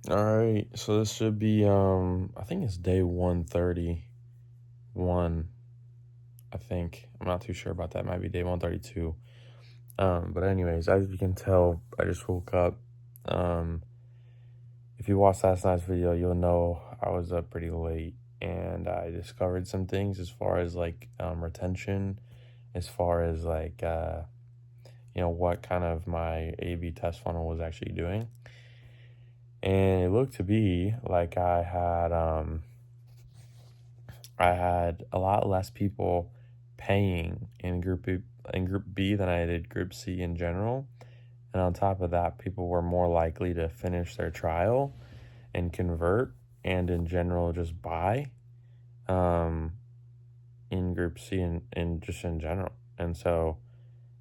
All right, so this should be I think it's day 131. I think. I'm not too sure about that. It might be day 132. But anyways, as you can tell, I just woke up. Um if you watched last night's video, you'll know I was up pretty late and I discovered some things as far as like retention, as far as like what kind of my A/B test funnel was actually doing. And it looked to be like I had a lot less people paying in group B than I did group C in general. And on top of that, people were more likely to finish their trial and convert and in general just buy um, in group C and just in general. And so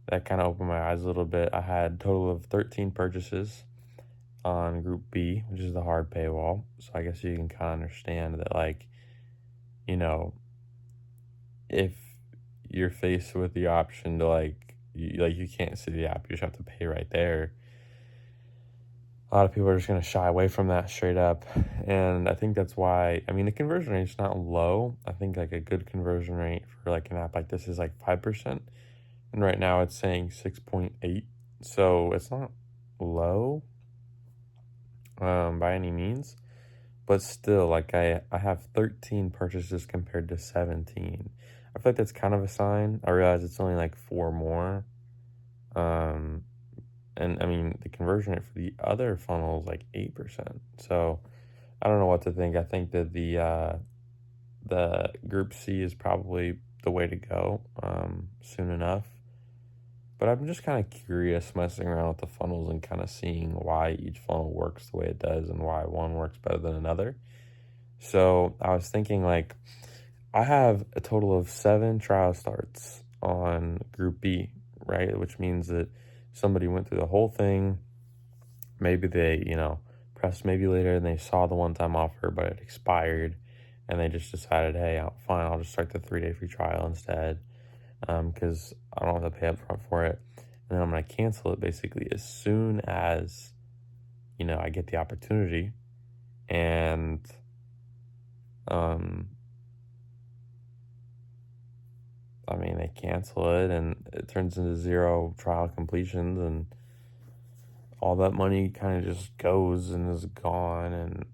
that kind of opened my eyes a little bit. I had a total of 13 purchases on group B, which is the hard paywall. So I guess you can kind of understand that, like, you know, if you're faced with the option to you can't see the app, you just have to pay right there. A lot of people are just going to shy away from that straight up, and I think that's why. I mean, the conversion rate's not low. I think like a good conversion rate for like an app like this is like 5%, and right now it's saying 6.8, so it's not low by any means, but still, like I have 13 purchases compared to 17. I feel like that's kind of a sign. I realize it's only like four more. Um, and I mean, the conversion rate for the other funnel is like 8%. So I don't know what to think. I think that the group C is probably the way to go soon enough. But I'm just kind of curious messing around with the funnels and kind of seeing why each funnel works the way it does and why one works better than another. So I was thinking, like, I have a total of 7 trial starts on Group B, right? Which means that somebody went through the whole thing. Maybe they, pressed maybe later and they saw the one-time offer, but it expired, and they just decided, hey, fine, I'll just start the 3-day free trial instead, because I don't have to pay upfront for it. And then I'm going to cancel it basically as soon as, I get the opportunity. And um, I mean, they cancel it and it turns into 0 trial completions, and all that money kind of just goes and is gone. And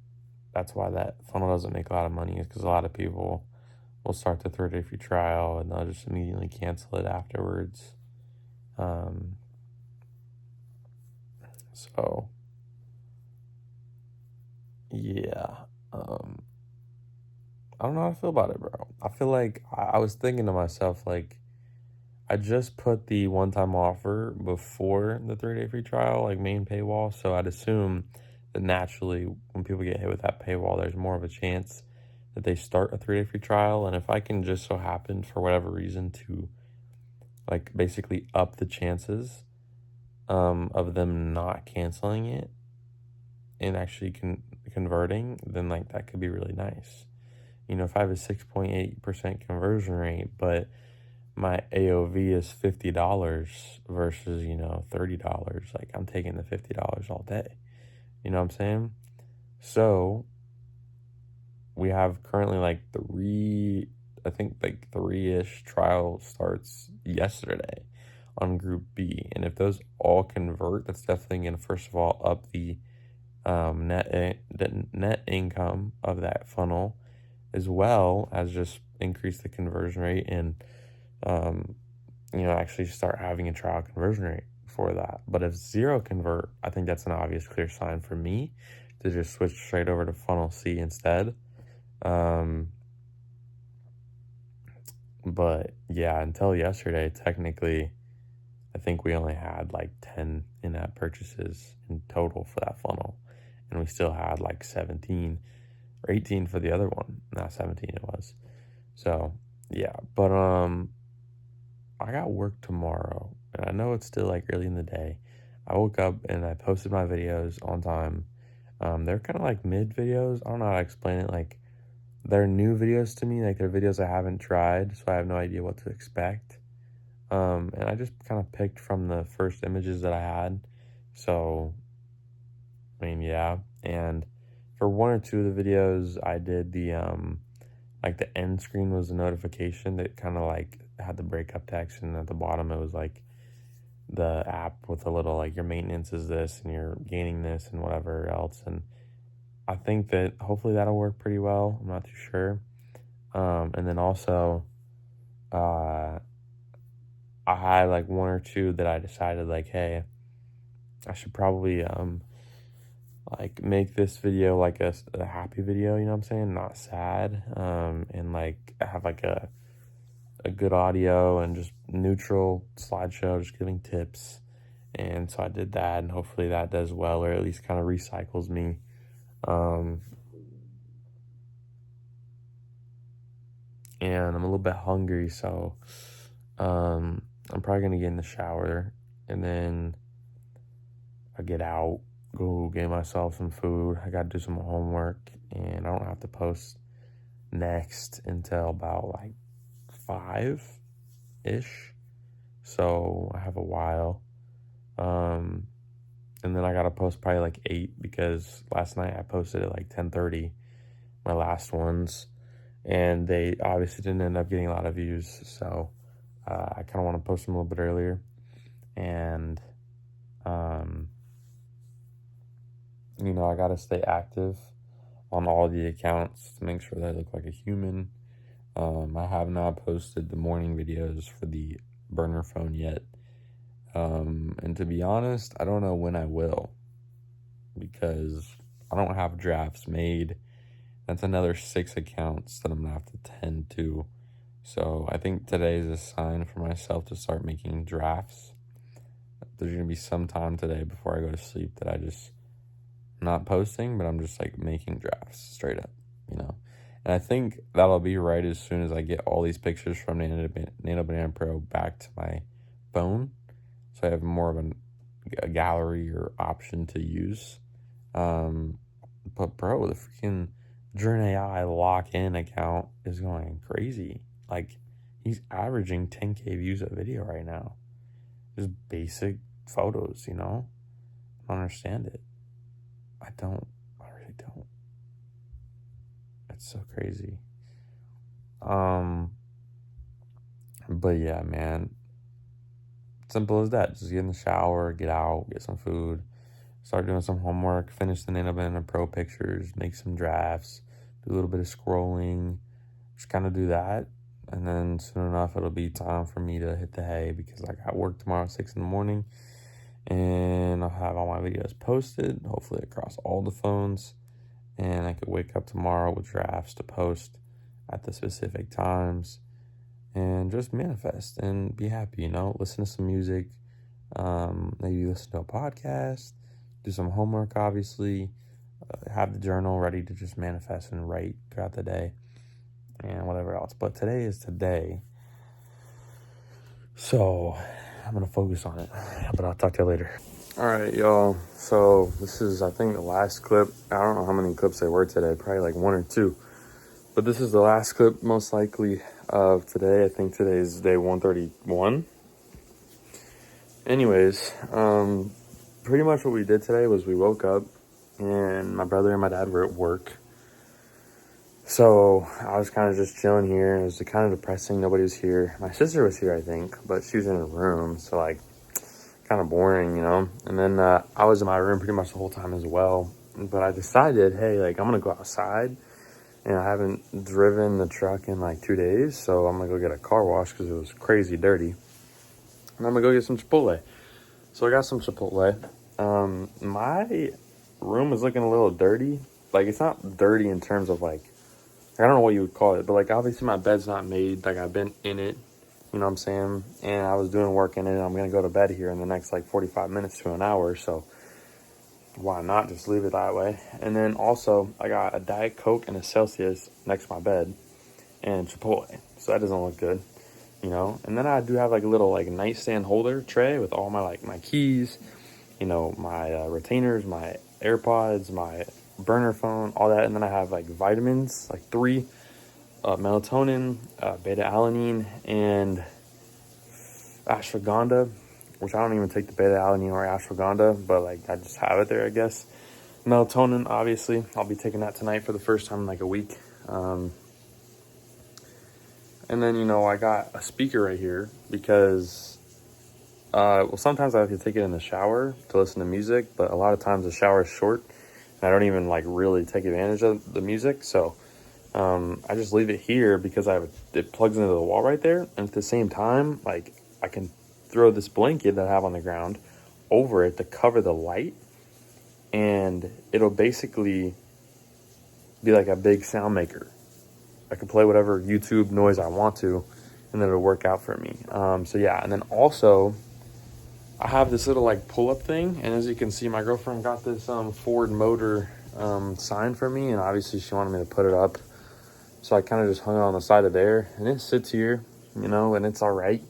that's why that funnel doesn't make a lot of money, is because a lot of people will start the 3-day free trial and they'll just immediately cancel it afterwards. Um, so yeah, I don't know how to feel about it, bro. I feel like I was thinking to myself, like, I just put the one-time offer before the 3-day free trial, like main paywall. So I'd assume that naturally, when people get hit with that paywall, there's more of a chance that they start a 3-day free trial. And if I can just so happen, for whatever reason, to like basically up the chances of them not canceling it and actually converting, then like that could be really nice. If I have a 6.8% conversion rate, but my AOV is $50 versus, $30, like I'm taking the $50 all day. You know what I'm saying? So we have currently like I think like 3-ish trial starts yesterday on Group B. And if those all convert, that's definitely going to, first of all, up the net income of that funnel, as well as just increase the conversion rate and um, actually start having a trial conversion rate for that. But if 0 convert, I think that's an obvious clear sign for me to just switch straight over to funnel C instead. Um, but yeah, until yesterday, technically, I think we only had like 10 in-app purchases in total for that funnel. And we still had like 17 or 18 for the other one. Not 17 it was. So yeah, but I got work tomorrow, and I know it's still like early in the day. I woke up and I posted my videos on time. They're kind of like mid videos. I don't know how to explain it. Like, they're new videos to me. Like, they're videos I haven't tried, so I have no idea what to expect. And I just kind of picked from the first images that I had. So, I mean, yeah. And for one or two of the videos, I did the, like the end screen was a notification that kind of like had the breakup text, and at the bottom it was like the app with a little like your maintenance is this and you're gaining this and whatever else. And I think that hopefully that'll work pretty well. I'm not too sure. And then also, I had like one or two that I decided like, hey, I should probably like make this video like a happy video, you know what I'm saying? Not sad. And like have like a good audio and just neutral slideshow, just giving tips. And so I did that, and hopefully that does well, or at least kind of recycles me. And I'm a little bit hungry, so I'm probably gonna get in the shower, and then I get out, go get myself some food. I gotta do some homework, and I don't have to post next until about like 5-ish. So I have a while. And then I gotta post probably like 8, because last night I posted at like 10:30, my last ones, and they obviously didn't end up getting a lot of views. So I kind of want to post them a little bit earlier, and you know, I gotta stay active on all the accounts to make sure that I look like a human. I have not posted the morning videos for the burner phone yet. And to be honest, I don't know when I will, because I don't have drafts made. That's another 6 accounts that I'm gonna have to tend to. So I think today is a sign for myself to start making drafts. There's gonna be some time today before I go to sleep that I just not posting, but I'm just like making drafts straight up, you know. And I think that'll be right as soon as I get all these pictures from Nano Banana Pro back to my phone, so I have more of a gallery or option to use. But bro, the freaking Journey AI lock-in account is going crazy. Like, he's averaging 10K views a video right now. Just basic photos, you know? I don't understand it. I really don't. It's so crazy. But yeah, man. Simple as that. Just get in the shower, get out, get some food, start doing some homework, finish the Nano Banana Pro pictures, make some drafts, do a little bit of scrolling, just kind of do that. And then soon enough, it'll be time for me to hit the hay, because I got work tomorrow at 6 in the morning, and I'll have all my videos posted, hopefully across all the phones. And I could wake up tomorrow with drafts to post at the specific times, and just manifest and be happy, you know, listen to some music, maybe listen to a podcast, do some homework, obviously, have the journal ready to just manifest and write throughout the day, and whatever else. But today is today, so I'm gonna focus on it. But I'll talk to you later. All right, y'all. So this is, I think, the last clip. I don't know how many clips there were today, probably like 1 or 2. But this is the last clip, most likely, of today. I think today is day 131. Anyways, pretty much what we did today was we woke up, and my brother and my dad were at work. So I was kind of just chilling here. It was kind of depressing. Nobody was here. My sister was here, I think, but she was in her room. So, like, kind of boring, you know? And then I was in my room pretty much the whole time as well. But I decided, hey, like, I'm going to go outside. And I haven't driven the truck in like 2 days, so I'm gonna go get a car wash because it was crazy dirty. And I'm gonna go get some Chipotle. So I got some Chipotle. My room is looking a little dirty. Like, it's not dirty in terms of like, I don't know what you would call it, but like, obviously my bed's not made. Like, I've been in it, you know what I'm saying? And I was doing work in it, and I'm gonna go to bed here in the next like 45 minutes to an hour. So why not just leave it that way? And then also, I got a Diet Coke and a Celsius next to my bed, and Chipotle. So that doesn't look good, you know? And then I do have like a little like nightstand holder tray with all my like my keys, you know, my retainers, my AirPods, my burner phone, all that. And then I have like vitamins, like 3, melatonin, beta-alanine, and ashwagandha, which I don't even take the beta-alanine or ashwagandha, but like I just have it there, I guess. Melatonin, obviously, I'll be taking that tonight for the first time in like a week. And then, you know, I got a speaker right here because, well, sometimes I have to take it in the shower to listen to music, but a lot of times the shower is short and I don't even like really take advantage of the music. So I just leave it here because it plugs into the wall right there. And at the same time, like I can throw this blanket that I have on the ground over it to cover the light, and it'll basically be like a big sound maker. I can play whatever YouTube noise I want to, and then it'll work out for me. So yeah, and then also I have this little like pull-up thing, and as you can see, my girlfriend got this Ford Motor sign for me, and obviously she wanted me to put it up. So I kind of just hung it on the side of there, and it sits here, you know, and it's all right.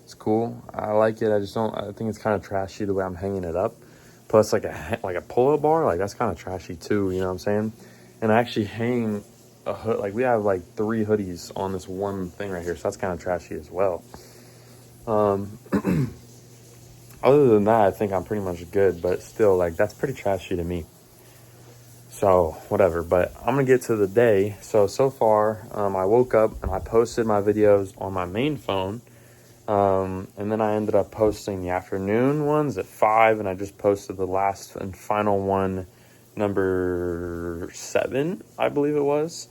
It's cool. I like it. I think it's kind of trashy the way I'm hanging it up. Plus like a pull-up bar, like that's kind of trashy too, you know what I'm saying? And I actually hang a hood, like we have like 3 hoodies on this one thing right here, so that's kind of trashy as well. Other than that, I think I'm pretty much good, but still, like, that's pretty trashy to me. So whatever, but I'm gonna get to the day. So far, I woke up and I posted my videos on my main phone, and then I ended up posting the afternoon ones at 5, and I just posted the last and final one, number 7, I believe it was,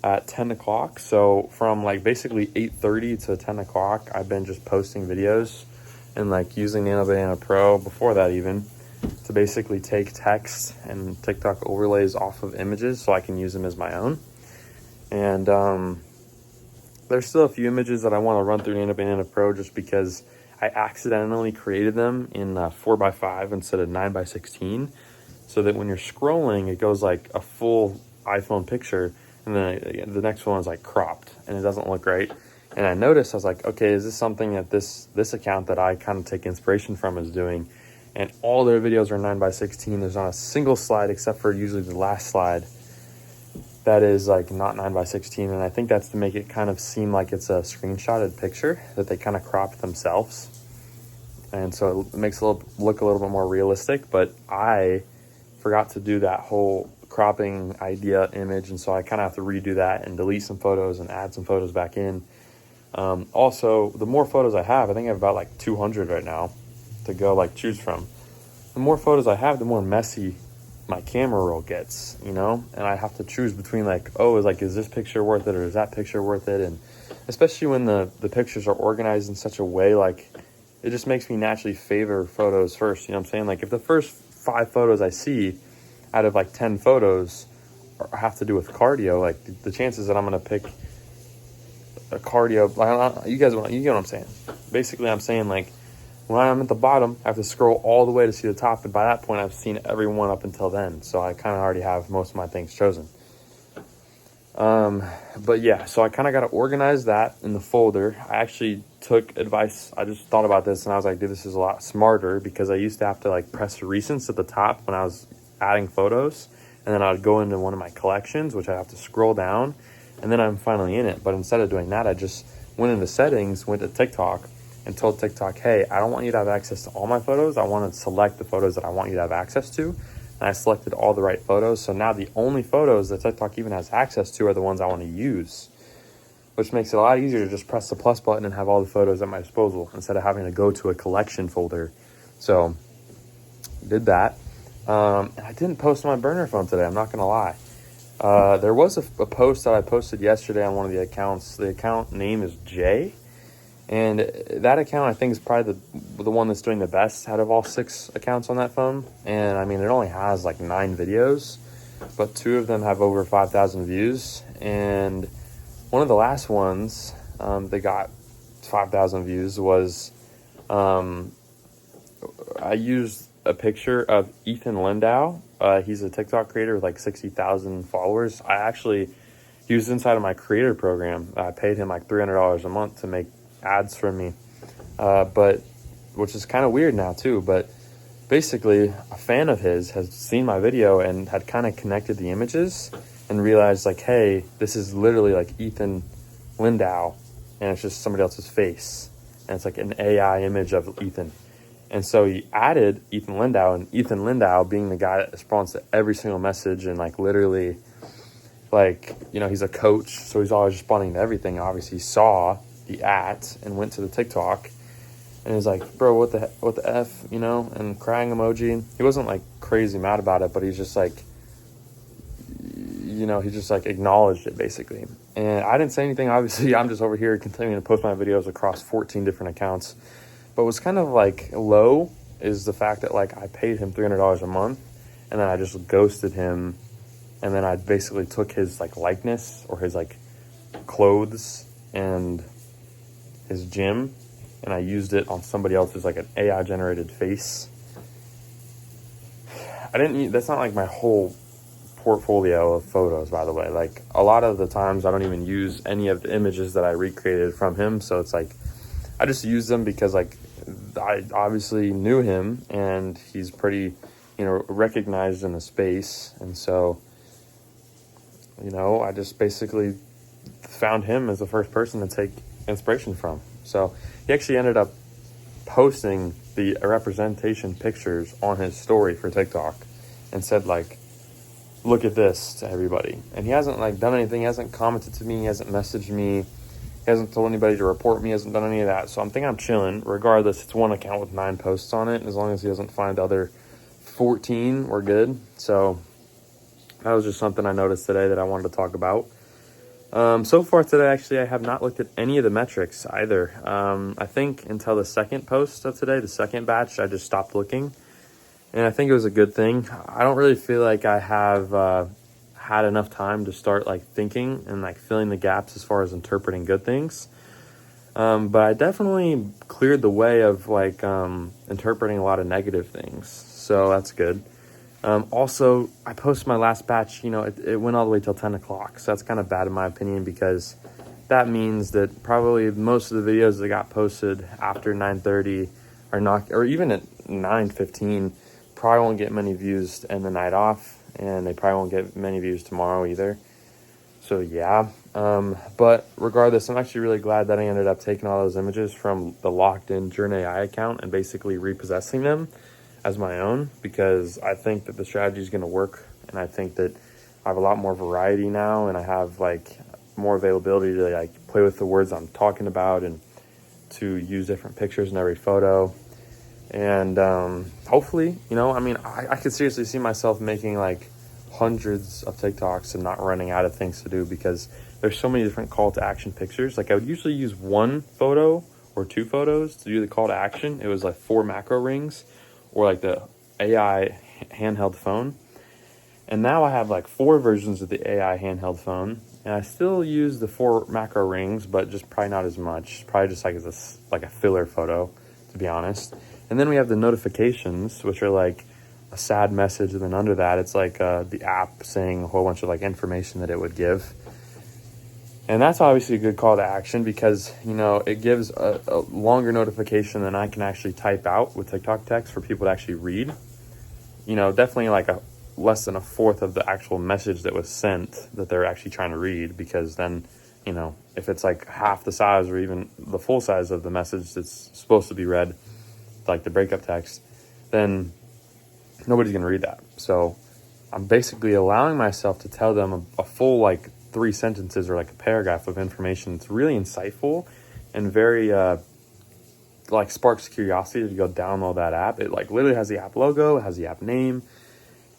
at 10 o'clock. So from like basically 8:30 to 10 o'clock, I've been just posting videos and like using Nano Banana Pro, before that even, to basically take text and TikTok overlays off of images so I can use them as my own. And there's still a few images that I want to run through Nano Banana Pro just because I accidentally created them in 4x5 instead of 9x16, so that when you're scrolling, it goes like a full iPhone picture, and then the next one is like cropped and it doesn't look right. And I noticed, I was like, okay, is this something that this account that I kind of take inspiration from is doing? And all their videos are 9x16. There's not a single slide except for usually the last slide that is like not 9x16. And I think that's to make it kind of seem like it's a screenshotted picture that they kind of cropped themselves. And so it makes it look a little bit more realistic, but I forgot to do that whole cropping idea image. And so I kind of have to redo that and delete some photos and add some photos back in. Also, the more photos I have I have about like 200 right now to go like choose from. The more photos I have, the more messy my camera roll gets, you know, and I have to choose between like, oh, is this picture worth it or is that picture worth it? And especially when the pictures are organized in such a way, like it just makes me naturally favor photos first, you know what I'm saying? Like if the first 5 photos I see out of like 10 photos have to do with cardio, like the chances that I'm going to pick a cardio, you get what I'm saying. Basically, I'm saying like when I'm at the bottom, I have to scroll all the way to see the top, and by that point, I've seen every one up until then. So I kind of already have most of my things chosen. But yeah, so I kind of got to organize that in the folder. I actually took advice. I just thought about this, and I was like, dude, this is a lot smarter, because I used to have to like press recents at the top when I was adding photos, and then I'd go into one of my collections, which I have to scroll down, and then I'm finally in it. But instead of doing that, I just went into settings, went to TikTok, and told TikTok, hey, I don't want you to have access to all my photos. I want to select the photos that I want you to have access to. And I selected all the right photos. So now the only photos that TikTok even has access to are the ones I want to use, which makes it a lot easier to just press the plus button and have all the photos at my disposal instead of having to go to a collection folder. So did that. And I didn't post on my burner phone today, I'm not going to lie. There was a post that I posted yesterday on one of the accounts. The account name is Jay. And that account, I think, is probably the one that's doing the best out of all 6 accounts on that phone. And I mean, it only has like 9 videos, but 2 of them have over 5,000 views. And one of the last ones that got 5,000 views was I used a picture of Ethan Lindau. He's a TikTok creator with like 60,000 followers. He was inside of my creator program. I paid him like $300 a month to make ads for me, but which is kind of weird now too. But basically, a fan of his has seen my video and had kind of connected the images and realized like, hey, this is literally like Ethan Lindau, and it's just somebody else's face, and it's like an AI image of Ethan. And so he added Ethan Lindau, and Ethan Lindau, being the guy that responds to every single message and like literally, like, you know, he's a coach, so he's always responding to everything. Obviously saw the at and went to the TikTok and he's like, bro, what the F, you know, and crying emoji. He wasn't like crazy mad about it, but he's just like, you know, he just like acknowledged it basically. And I didn't say anything. Obviously, I'm just over here continuing to post my videos across 14 different accounts. But what's kind of like low is the fact that like I paid him $300 a month and then I just ghosted him. And then I basically took his like likeness or his like clothes and his gym, and I used it on somebody else's like an AI generated face. That's not like my whole portfolio of photos, by the way. Like a lot of the times I don't even use any of the images that I recreated from him. So it's like, I just use them because like I obviously knew him and he's pretty, you know, recognized in the space. And so, you know, I just basically found him as the first person to take inspiration from. So he actually ended up posting the representation pictures on his story for TikTok and said like, look at this to everybody. And he hasn't like done anything. He hasn't commented to me. He hasn't messaged me. He hasn't told anybody to report me. He hasn't done any of that. So I'm thinking I'm chilling. Regardless, it's one account with 9 posts on it. As long as he doesn't find the other 14, we're good. So that was just something I noticed today that I wanted to talk about. So far today, actually, I have not looked at any of the metrics either. I think until the second post of today, the second batch, I just stopped looking. And I think it was a good thing. I don't really feel like I have had enough time to start like thinking and like filling the gaps as far as interpreting good things. But I definitely cleared the way of like interpreting a lot of negative things. So that's good. Also, I posted my last batch, you know, it went all the way till 10 o'clock. So that's kind of bad in my opinion, because that means that probably most of the videos that got posted after 9:30 are not, or even at 9:15, probably won't get many views to end the night off. And they probably won't get many views tomorrow either. So yeah, but regardless, I'm actually really glad that I ended up taking all those images from the locked in Journey AI account and basically repossessing them as my own, because I think that the strategy is going to work. And I think that I have a lot more variety now, and I have like more availability to like play with the words I'm talking about and to use different pictures in every photo. And hopefully, you know, I mean, I could seriously see myself making like hundreds of TikToks and not running out of things to do, because there's so many different call to action pictures. Like I would usually use 1 photo or 2 photos to do the call to action. It was like 4 macro rings or like the AI handheld phone. And now I have like 4 versions of the AI handheld phone, and I still use the 4 macro rings, but just probably not as much. Probably just like as like a filler photo, to be honest. And then we have the notifications, which are like a sad message, and then under that it's like the app saying a whole bunch of like information that it would give. And that's obviously a good call to action, because, you know, it gives a longer notification than I can actually type out with TikTok text for people to actually read. You know, definitely like a less than a fourth of the actual message that was sent that they're actually trying to read, because then, you know, if it's like half the size or even the full size of the message that's supposed to be read, like the breakup text, then nobody's going to read that. So I'm basically allowing myself to tell them a full like 3 sentences or like a paragraph of information. It's really insightful and very like sparks curiosity to go download that app. It like literally has the app logo, it has the app name,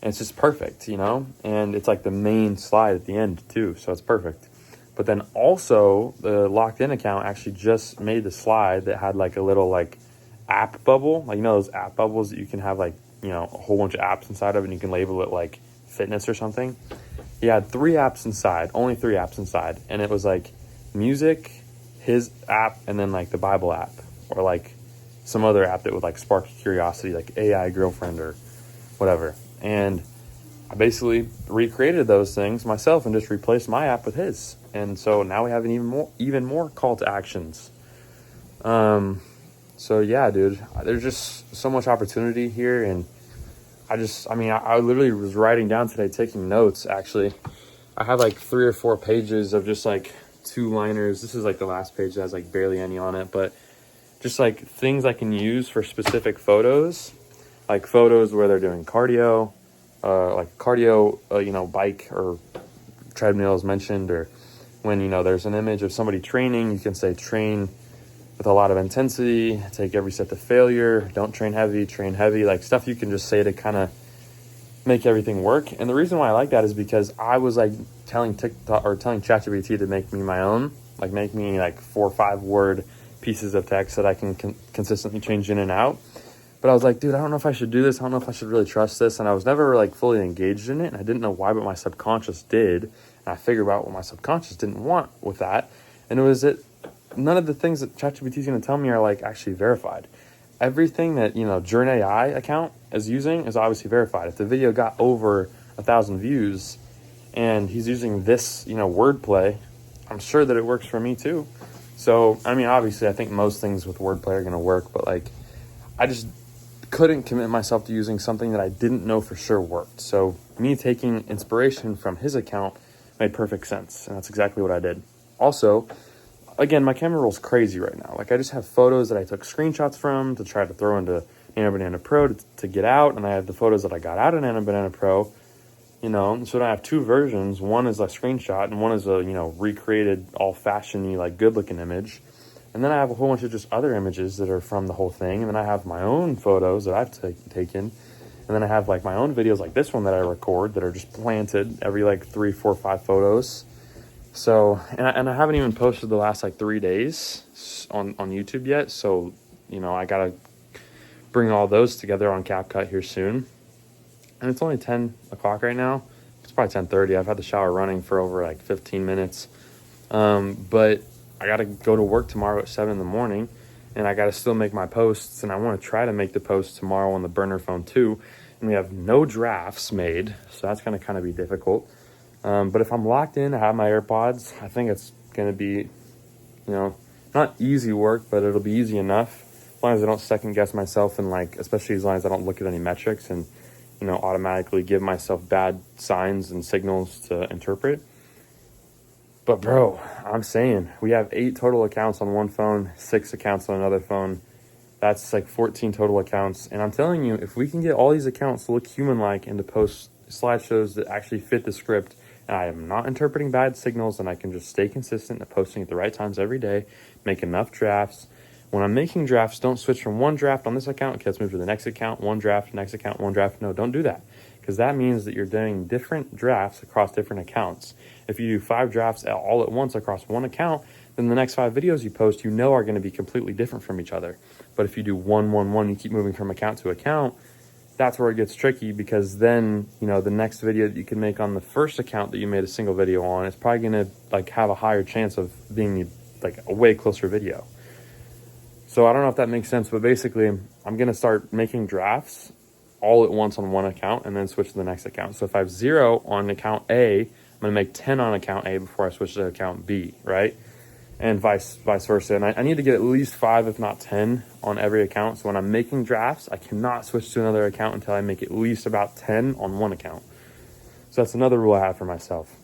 and it's just perfect, you know. And it's like the main slide at the end too, so it's perfect. But then also the locked in account actually just made the slide that had like a little like app bubble, like, you know, those app bubbles that you can have like, you know, a whole bunch of apps inside of it, and you can label it like fitness or something. He had 3 apps inside, only 3 apps inside, and it was like music, his app, and then like the Bible app, or like some other app that would like spark curiosity, like AI girlfriend or whatever. And I basically recreated those things myself and just replaced my app with his. And so now we have an even more call to actions. So yeah, dude, there's just so much opportunity here. And I literally was writing down today, taking notes. Actually, I have like 3 or 4 pages of just like 2-liners. This is like the last page that has like barely any on it, but just like things I can use for specific photos, like photos where they're doing cardio, you know, bike or treadmill is mentioned, or when, you know, there's an image of somebody training, you can say train with a lot of intensity, take every set to failure, don't train heavy, like stuff you can just say to kind of make everything work. And the reason why I like that is because I was like telling TikTok or telling ChatGPT to make me my own, like make me like 4 or 5 word pieces of text that I can consistently change in and out. But I was like, dude, I don't know if I should do this. I don't know if I should really trust this. And I was never like fully engaged in it. And I didn't know why, but my subconscious did. And I figured out what my subconscious didn't want with that. And it was that none of the things that ChatGPT is going to tell me are like actually verified. Everything that, you know, Journey AI account is using is obviously verified. If the video got over 1,000 views and he's using this, you know, wordplay, I'm sure that it works for me too. So, I mean, obviously I think most things with wordplay are going to work, but like, I just couldn't commit myself to using something that I didn't know for sure worked. So me taking inspiration from his account made perfect sense. And that's exactly what I did. Also, again, my camera roll is crazy right now. Like I just have photos that I took screenshots from to try to throw into Nano Banana Pro to get out. And I have the photos that I got out of Nano Banana Pro, you know. So I have 2 versions. One is a screenshot and one is a, you know, recreated all fashion-y, like good looking image. And then I have a whole bunch of just other images that are from the whole thing. And then I have my own photos that I've taken. And then I have like my own videos like this one that I record that are just planted every like 3, 4, 5 photos. So, and I haven't even posted the last like 3 days on YouTube yet. So, you know, I got to bring all those together on CapCut here soon. And it's only 10 o'clock right now. It's probably 10:30. I've had the shower running for over like 15 minutes. But I got to go to work tomorrow at 7 in the morning, and I got to still make my posts, and I want to try to make the posts tomorrow on the burner phone too. And we have no drafts made, so that's going to kind of be difficult. But if I'm locked in, I have my AirPods, I think it's going to be, you know, not easy work, but it'll be easy enough as long as I don't second guess myself, and like, especially as long as I don't look at any metrics and, you know, automatically give myself bad signs and signals to interpret. But bro, I'm saying we have 8 total accounts on one phone, 6 accounts on another phone. That's like 14 total accounts. And I'm telling you, if we can get all these accounts to look human-like and to post slideshows that actually fit the script, and I am not interpreting bad signals, and I can just stay consistent at posting at the right times every day, make enough drafts. When I'm making drafts, don't switch from one draft on this account, okay, let's move to the next account, one draft, next account, one draft. No, don't do that, because that means that you're doing different drafts across different accounts. If you do 5 drafts all at once across one account, then the next 5 videos you post, you know, are going to be completely different from each other. But if you do 1, 1, 1, you keep moving from account to account, that's where it gets tricky, because then, you know, the next video that you can make on the first account that you made a single video on is probably going to like have a higher chance of being like a way closer video. So I don't know if that makes sense, but basically I'm going to start making drafts all at once on one account and then switch to the next account. So if I have 0 on account A, I'm going to make 10 on account A before I switch to account B, right? And vice versa. And I need to get at least 5, if not 10 on every account. So when I'm making drafts, I cannot switch to another account until I make at least about 10 on one account. So that's another rule I have for myself.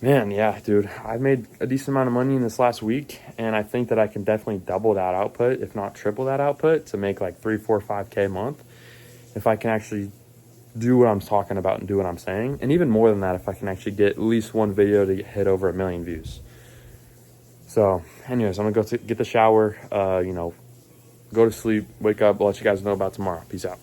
Man, yeah, dude, I've made a decent amount of money in this last week, and I think that I can definitely double that output, if not triple that output, to make like 3, 4, 5K a month. If I can actually do what I'm talking about and do what I'm saying. And even more than that, if I can actually get at least one video to hit over 1 million views. So anyways, I'm gonna go get the shower, you know, go to sleep, wake up. I'll let you guys know about tomorrow. Peace out.